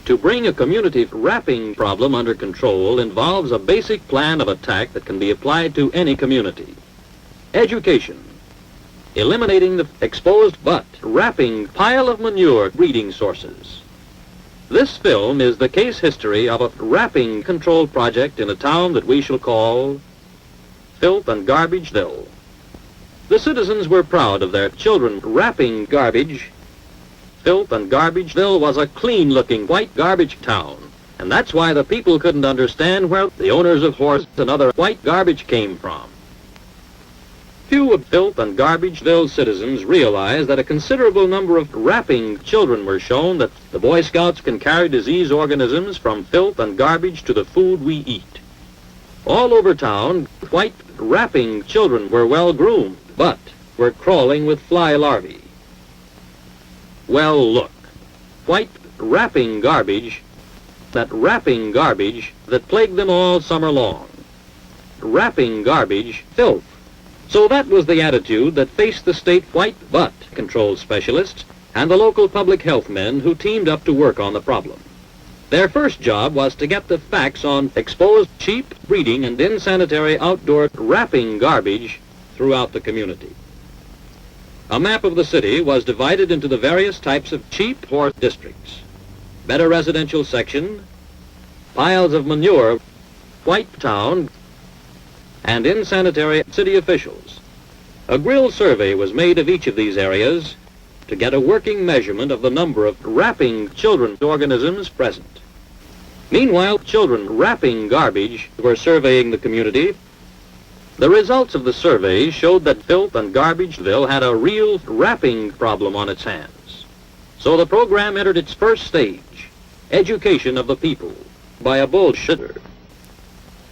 To bring a community wrapping problem under control involves a basic plan of attack that can be applied to any community. Education. Eliminating the exposed but wrapping pile of manure breeding sources. This film is the case history of a wrapping control project in a town that we shall call Filth and Garbageville. The citizens were proud of their children wrapping garbage. Filth and Garbageville was a clean-looking white garbage town, and that's why the people couldn't understand where the owners of horse and other white garbage came from. Few of Filth and Garbageville citizens realized that a considerable number of wrapping children were shown that the Boy Scouts can carry disease organisms from filth and garbage to the food we eat. All over town, white wrapping children were well groomed, but were crawling with fly larvae. Well, look, white wrapping garbage that plagued them all summer long. Wrapping garbage, filth. So that was the attitude that faced the state white butt control specialists and the local public health men who teamed up to work on the problem. Their first job was to get the facts on exposed cheap breeding and insanitary outdoor wrapping garbage throughout the community. A map of the city was divided into the various types of cheap horse districts. Better residential section, piles of manure, white town, and insanitary city officials. A grill survey was made of each of these areas to get a working measurement of the number of wrapping children organisms present. Meanwhile, children wrapping garbage were surveying the community. The results of the survey showed that Filth and Garbageville had a real wrapping problem on its hands. So the program entered its first stage, education of the people, by a bullshitter.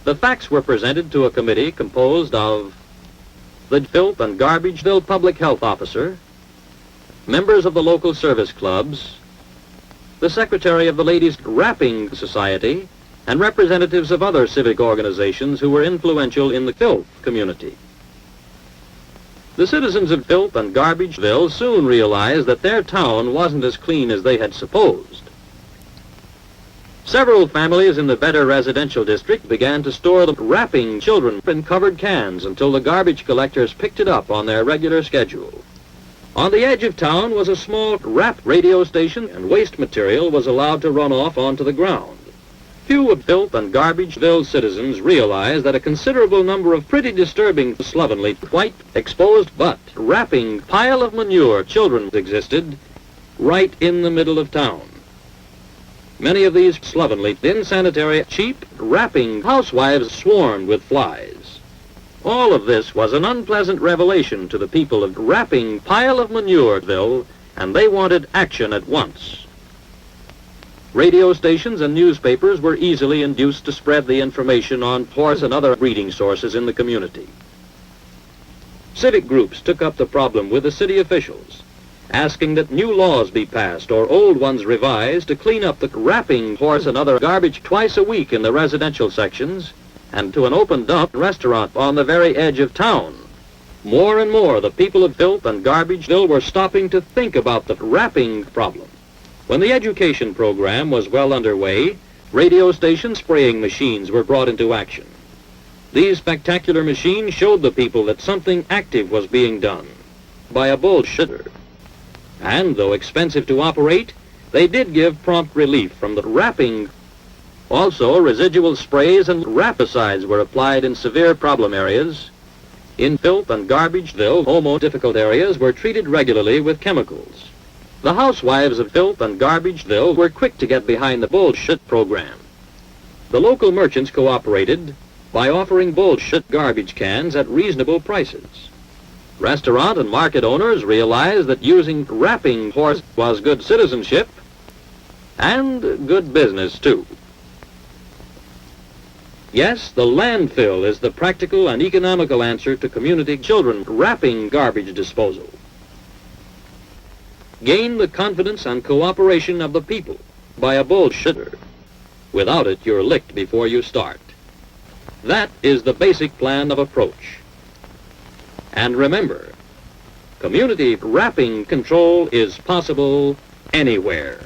The facts were presented to a committee composed of the Filth and Garbageville public health officer, members of the local service clubs, the secretary of the Ladies' Wrapping Society, and representatives of other civic organizations who were influential in the filth community. The citizens of Filth and Garbageville soon realized that their town wasn't as clean as they had supposed. Several families in the better residential district began to store the wrapping children in covered cans until the garbage collectors picked it up on their regular schedule. On the edge of town was a small wrap radio station, and waste material was allowed to run off onto the ground. Few of Filth and Garbageville citizens realized that a considerable number of pretty disturbing, slovenly, white, exposed butt wrapping pile of manure children existed right in the middle of town. Many of these slovenly, insanitary, cheap wrapping housewives swarmed with flies. All of this was an unpleasant revelation to the people of wrapping pile of manureville, and they wanted action at once. Radio stations and newspapers were easily induced to spread the information on horse and other breeding sources in the community. Civic groups took up the problem with the city officials, asking that new laws be passed or old ones revised to clean up the wrapping horse and other garbage twice a week in the residential sections and to an open dump restaurant on the very edge of town. More and more, the people of Filth and Garbageville were stopping to think about the wrapping problem. When the education program was well underway, radio station spraying machines were brought into action. These spectacular machines showed the people that something active was being done by a bullshitter. And though expensive to operate, they did give prompt relief from the wrapping. Also, residual sprays and rapicides were applied in severe problem areas. In Filth and Garbageville, difficult areas were treated regularly with chemicals. The housewives of Filth and Garbageville were quick to get behind the bullshit program. The local merchants cooperated by offering bullshit garbage cans at reasonable prices. Restaurant and market owners realized that using wrapping horse was good citizenship and good business, too. Yes, the landfill is the practical and economical answer to community children wrapping garbage disposal. Gain the confidence and cooperation of the people by a bullshitter. Without it, you're licked before you start. That is the basic plan of approach. And remember, community wrapping control is possible anywhere.